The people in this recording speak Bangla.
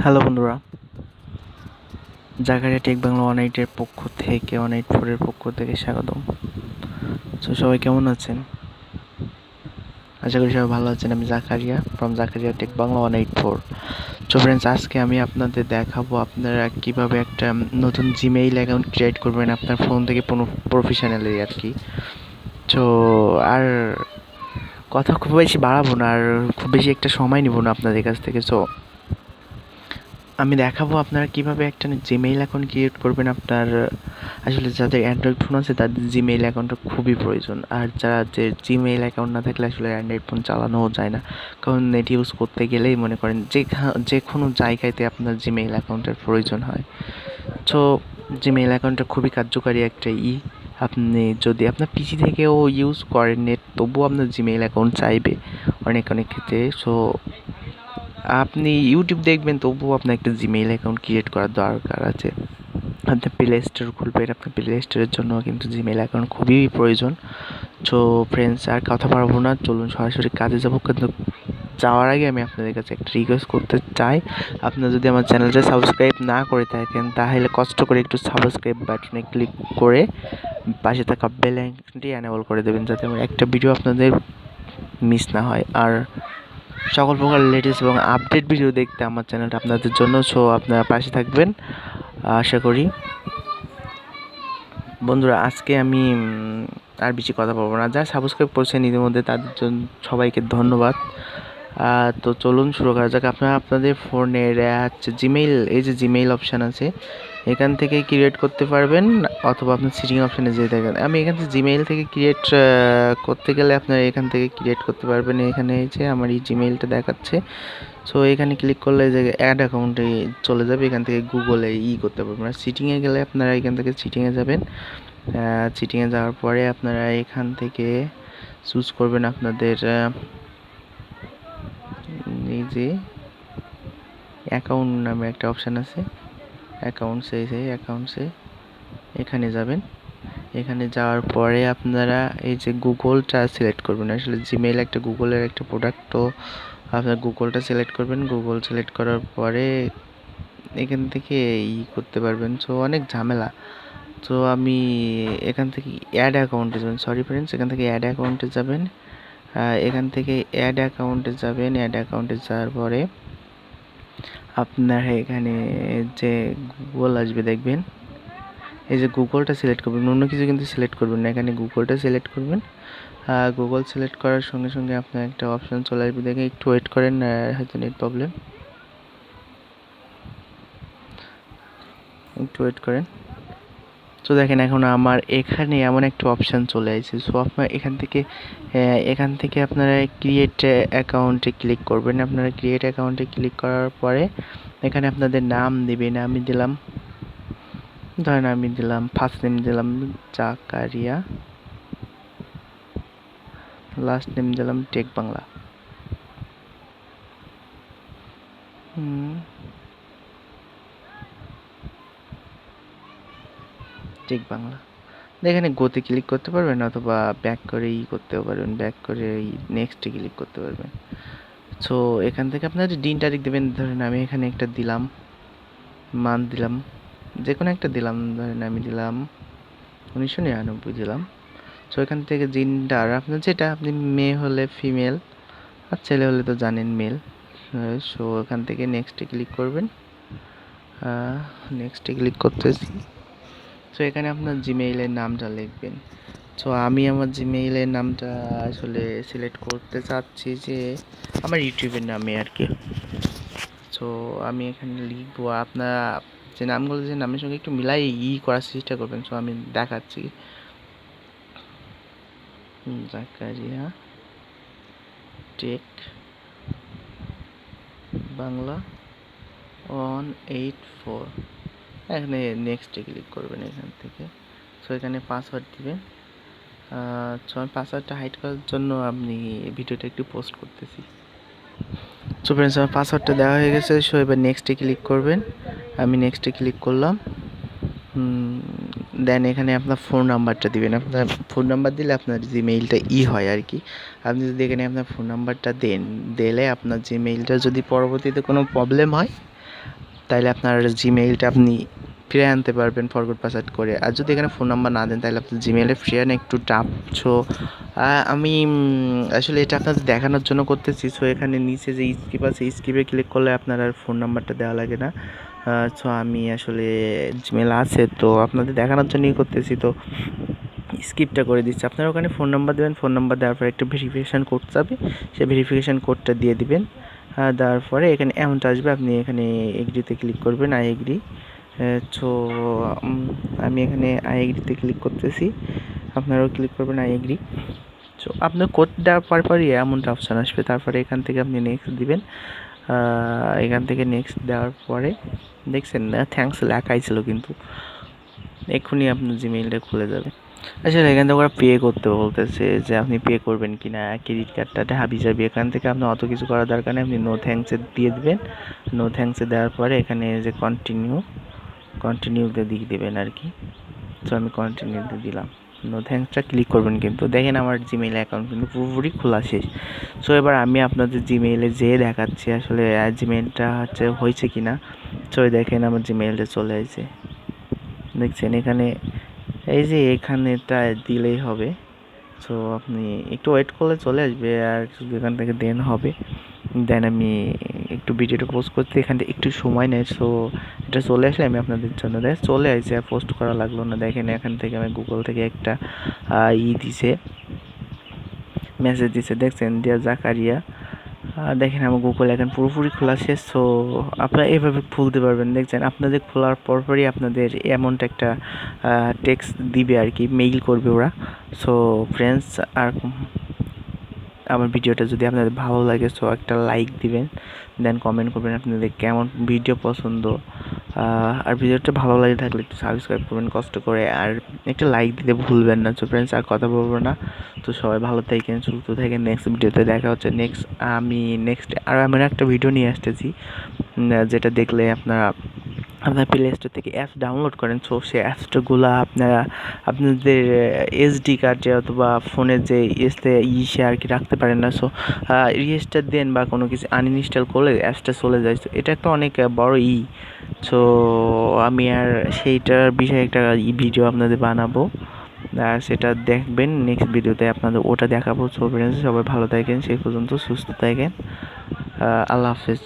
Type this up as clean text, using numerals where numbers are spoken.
হ্যালো বন্ধুরা, জাকারিয়া টেক বাংলা 108 পক্ষ থেকে 184 পক্ষ থেকে স্বাগতম। তো সবাই কেমন আছেন? আশা করি সবাই ভালো আছেন। আমি জাকারিয়া ফ্রম জাকারিয়া টেক বাংলা 184। তো ফ্রেন্ডস, আজকে আমি আপনাদের দেখাবো আপনারা কিভাবে একটা নতুন জিমেইল অ্যাকাউন্ট ক্রিয়েট করবেন আপনার ফোন থেকে প্রফেশনালি আর কি। তো আর কথা খুব বেশি বাড়াবো না, আর খুব বেশি একটা সময় নিব না আপনাদের কাছ থেকে। সো আমি দেখাবো আপনারা কিভাবে একটা জিমেইল অ্যাকাউন্ট ক্রিয়েট করবেন। আপনার আসলে যাদের অ্যান্ড্রয়েড ফোন আছে তাদের জিমেইল অ্যাকাউন্টটা খুবই প্রয়োজন, আর যাদের জিমেইল অ্যাকাউন্ট না থাকলে আসলে অ্যান্ড্রয়েড ফোন চালানোও যায় না, কারণ নেট ইউজ করতে গেলেই মনে করেন যে কোনো জায়গাতে আপনার জিমেইল অ্যাকাউন্টের প্রয়োজন হয়। তো জিমেইল অ্যাকাউন্টটা খুবই কার্যকারী একটা আপনি যদি আপনার পিসি থেকেও ইউজ করেন নেট, তবুও আপনার জিমেইল অ্যাকাউন্ট চাইবে অনেক ক্ষেত্রে। সো আপনি ইউটিউব দেখবেন, তবুও আপনার একটা জিমেইল অ্যাকাউন্ট ক্রিয়েট করার দরকার আছে। আপনি প্লে স্টোর খুলবেন, আপনার প্লে স্টোরের জন্য কিন্তু জিমেইল অ্যাকাউন্ট খুবই প্রয়োজন। সো ফ্রেন্ডস, আর কথা পারবো না, চলুন সরাসরি কাজে যাবো। কিন্তু যাওয়ার আগে আমি আপনাদের কাছে একটা রিকোয়েস্ট করতে চাই, আপনারা যদি আমার চ্যানেলটা সাবস্ক্রাইব না করে থাকেন তাহলে কষ্ট করে একটু সাবস্ক্রাইব বাটনে ক্লিক করে পাশে থাকা বেল আইকনটি এনেবল করে দেবেন, যাতে আমার একটা ভিডিও আপনাদের মিস না হয়। আর সকল প্রকার লেটেস্ট এবং আপডেট ভিডিও দেখতে আমার চ্যানেলটা আপনাদের জন্য। সো আপনারা পাশে থাকবেন আশা করি। বন্ধুরা, আজকে আমি আর বেশি কথা বলবো না, যারা সাবস্ক্রাইব করছেন ইতিমধ্যে তাদের জন্য সবাইকে ধন্যবাদ। তো চলুন শুরু করা যাক। আপনারা আপনাদের ফোনের জিমেইল, এই যে জিমেইল অপশান আছে এখান থেকে ক্রিয়েট করতে পারবেন, অথবা আপনার সিটিং অপশানে যেয়ে দেখেন। আমি এখান থেকে জিমেইল থেকে ক্রিয়েট করতে গেলে আপনারা এখান থেকে ক্রিয়েট করতে পারবেন। এখানে এই যে আমার এই জিমেইলটা দেখাচ্ছে, সো এখানে ক্লিক করলে যে অ্যাড অ্যাকাউন্টে চলে যাবে। এখান থেকে গুগলে করতে পারবেন। আর সিটিংয়ে গেলে আপনারা এখান থেকে সিটিংয়ে যাবেন। সিটিংয়ে যাওয়ার পরে আপনারা এখান থেকে চুজ করবেন আপনাদের এই যে অ্যাকাউন্ট নামে একটা অপশান আছে, অ্যাকাউন্টসে এখানে যাবেন। এখানে যাওয়ার পরে আপনারা এই যে গুগলটা সিলেক্ট করবেন। আসলে জিমেইল একটা গুগলের একটা প্রোডাক্ট, তো আপনার গুগলটা সিলেক্ট করবেন। গুগল সিলেক্ট করার পরে এখান থেকে করতে পারবেন। সো অনেক ঝামেলা। তো আমি এখান থেকে অ্যাড অ্যাকাউন্টে যাবেন। সরি ফ্রেন্ডস, এখান থেকে অ্যাড অ্যাকাউন্টে যাবেন। এখান থেকে অ্যাড অ্যাকাউন্টে যাওয়ার পরে আপনার এখানে যে গুগল আসবে দেখবেন, এই যে গুগলটা সিলেক্ট করবেন, অন্য কিছু কিন্তু সিলেক্ট করবেন না, এখানে গুগলটা সিলেক্ট করবেন। গুগল সিলেক্ট করার সঙ্গে সঙ্গে আপনার একটা অপশান চলে আসবে, দেখে একটু ওয়েট করেন, হয়তো নেট প্রবলেম, একটু ওয়েট করেন। তো দেখেন এখন আমার এখানে এমন একটা অপশান চলে আসছে। সো আপনার এখান থেকে আপনারা ক্রিয়েট অ্যাকাউন্টে ক্লিক করবেন। আপনারা ক্রিয়েট অ্যাকাউন্টে ক্লিক করার পরে এখানে আপনাদের নাম দেবেন। আমি দিলাম, ধরেন আমি দিলাম ফার্স্ট নেম দিলাম জাকারিয়া, লাস্ট নেম দিলাম টেক বাংলা। টেক বাংলা এখানে গোতে ক্লিক করতে পারবেন, অথবা ব্যাক করে করতেও পারবেন, ব্যাক করে নেক্সটে ক্লিক করতে পারবেন। সো এখান থেকে আপনার দিন তারিখ দেবেন। ধরেন আমি এখানে একটা দিলাম, মান্থ দিলাম, যে কোনো একটা দিলাম, ধরেন আমি দিলাম 1999 দিলাম। সো এখান থেকে দিনটা, আর আপনার যেটা, আপনি মেয়ে হলে ফিমেল, আর ছেলে হলে তো জানেন মেল। সো এখান থেকে নেক্সটে ক্লিক করবেন। নেক্সটে ক্লিক করতেছি। সো এখানে আপনার জিমেইলের নামটা লিখবেন। সো আমি আমার জিমেইলের নামটা আসলে সিলেক্ট করতে চাচ্ছি যে আমার ইউটিউবের নামে আর কি। সো আমি এখানে লিখবো, আপনারা যে নামগুলো, যে নামের সঙ্গে একটু মিলাই করার চেষ্টা করবেন। সো আমি দেখাচ্ছি, জাকারিয়া টেক বাংলা 184। এখানে নেক্সটে ক্লিক করবেন এখান থেকে। সো এখানে পাসওয়ার্ড দিবেন। সো আমি পাসওয়ার্ডটা হাইড করার জন্য আপনি ভিডিওটা একটু পোস্ট করতেছি। সো ফ্রেন্ডস, আমার পাসওয়ার্ডটা দেওয়া হয়ে গেছে। সো এবার নেক্সটে ক্লিক করবেন। আমি নেক্সটে ক্লিক করলাম। দেন এখানে আপনার ফোন নাম্বারটা দিবেন। আপনার ফোন নাম্বার দিলে আপনার জিমেইলটা হয় আর কি। আপনি যদি এখানে আপনার ফোন নাম্বারটা দিলে আপনার জিমেইলটা যদি পরবর্তীতে কোনো প্রবলেম হয়, তাইলে আপনার জিমেইলটা আপনি ফিরে আনতে পারবেন ফরগট পাসওয়ার্ড করে। আর যদি এখানে ফোন নাম্বার না দেন তাহলে আপনার জিমেইলে ফিরে আনা একটু টাফ। সো আমি আসলে এটা আপনাদের দেখানোর জন্য করতেছি। সো এখানে নিচে যে স্কিপ আছে স্কিপে ক্লিক করলে আপনার আর ফোন নাম্বারটা দেওয়া লাগে না। সো আমি আসলে জিমেল আছে তো আপনাদের দেখানোর জন্যই করতেছি, তো স্কিপটা করে দিচ্ছি। আপনারা ওখানে ফোন নাম্বার দেবেন, ফোন নাম্বার দেওয়ার পরে একটা ভেরিফিকেশান কোড যাবে, সেই ভেরিফিকেশান কোডটা দিয়ে দিবেন। দেওয়ার পরে এখানে অ্যামাউন্ট আসবে, আপনি এখানে এগ্রিতে ক্লিক করবেন, আই এগ্রি। সো আমি এখানে আই এগ্রিতে ক্লিক করতেছি, আপনারাও ক্লিক করবেন আই এগ্রি। সো আপনার কোড দেওয়ার পরপরই অ্যামাউন্ট অপশান আসবে, তারপরে এখান থেকে আপনি নেক্সট দিবেন। এখান থেকে নেক্সট দেওয়ার পরে দেখছেন না থ্যাঙ্কস লেখাই ছিল, কিন্তু এক্ষুনি আপনার জিমেইলটা খুলে যাবে। আসলে এখান থেকে ওরা পে করতে বলতেছে যে আপনি পে করবেন কি না, ক্রেডিট কার্ডটা হাবি যাবে। এখান থেকে আপনি অত কিছু করার দরকার নেই, আপনি নো থ্যাঙ্কসে দিয়ে দেবেন। নো থ্যাঙ্কসে দেওয়ার পরে এখানে যে কন্টিনিউতে দিয়ে দেবেন আর কি। তো আমি কন্টিনিউতে দিলাম, নো থ্যাঙ্কসটা ক্লিক করবেন। কিন্তু দেখেন আমার জিমেইল অ্যাকাউন্ট কিন্তু পুরোপুরি খোলা শেষ। সো এবার আমি আপনাদের জিমেইলে যেয়ে দেখাচ্ছি আসলে জিমেইলটা হয়েছে কি না। সো দেখেন আমার জিমেইলটা চলে আসছে, দেখছেন এখানে, এই যে এখানেটা দিলেই হবে। সো আপনি একটু ওয়েট করলে চলে আসবে, আর শুধু এখান থেকে দেন হবে। দেন আমি একটু ভিডিওটা পোস্ট করতে এখান থেকে একটু সময় নেয়। সো এটা চলে আসলে আমি আপনাদের জন্য চলে আসছে, আর পোস্ট করা লাগলো না। দেখেন এখান থেকে আমি গুগল থেকে একটা দিছে, মেসেজ দিছে, দেখছেন দিয়া জাকারিয়া। দেখেন আমার গুগল অ্যাকাউন্ট পুরোপুরি খোলা শেষ। সো আপনারা এভাবে খুলতে পারবেন। দেখছেন আপনাদের খোলার পরপরই আপনাদের অ্যামাউন্ট একটা টেক্সট দিবে আর কি, মেইল করবে ওরা। সো ফ্রেন্ডস, আর আমার ভিডিওটা যদি আপনাদের ভালো লাগে সো একটা লাইক দিবেন, দেন কমেন্ট করবেন আপনাদের কেমন ভিডিও পছন্দ। আর ভিডিওটা ভালো লাগে থাকলে একটু সাবস্ক্রাইব করবেন কষ্ট করে, আর একটা লাইক দিতে ভুলবেন না। সো ফ্রেন্ডস, আর কথা বলবো না, তো সবাই ভালো থাকেন, সুস্থ থাকেন। নেক্সট ভিডিওতে দেখা হচ্ছে। আমি আরও এমন একটা ভিডিও নিয়ে আসতেছি যেটা দেখলে আপনার প্লে স্টোর থেকে অ্যাপস ডাউনলোড করেন। সো সেই অ্যাপসটাগুলো আপনাদের এসডি কার্ডে অথবা ফোনের যে ইসে আর কি রাখতে পারেন না। সো রিস্টার দেন বা কোনো কিছু আনইনস্টল করলে অ্যাপসটা চলে যায়। তো এটা একটা অনেক বড় সো আমি আর সেইটার বিষয়ে একটা ভিডিও আপনাদের বানাবো, আর সেটা দেখবেন নেক্সট ভিডিওতে আপনাদের ওটা দেখাবো। সো ফ্রেন্ডস, সবাই ভালো থাকেন, সেই পর্যন্ত সুস্থ থাকেন। আল্লাহ হাফেজ।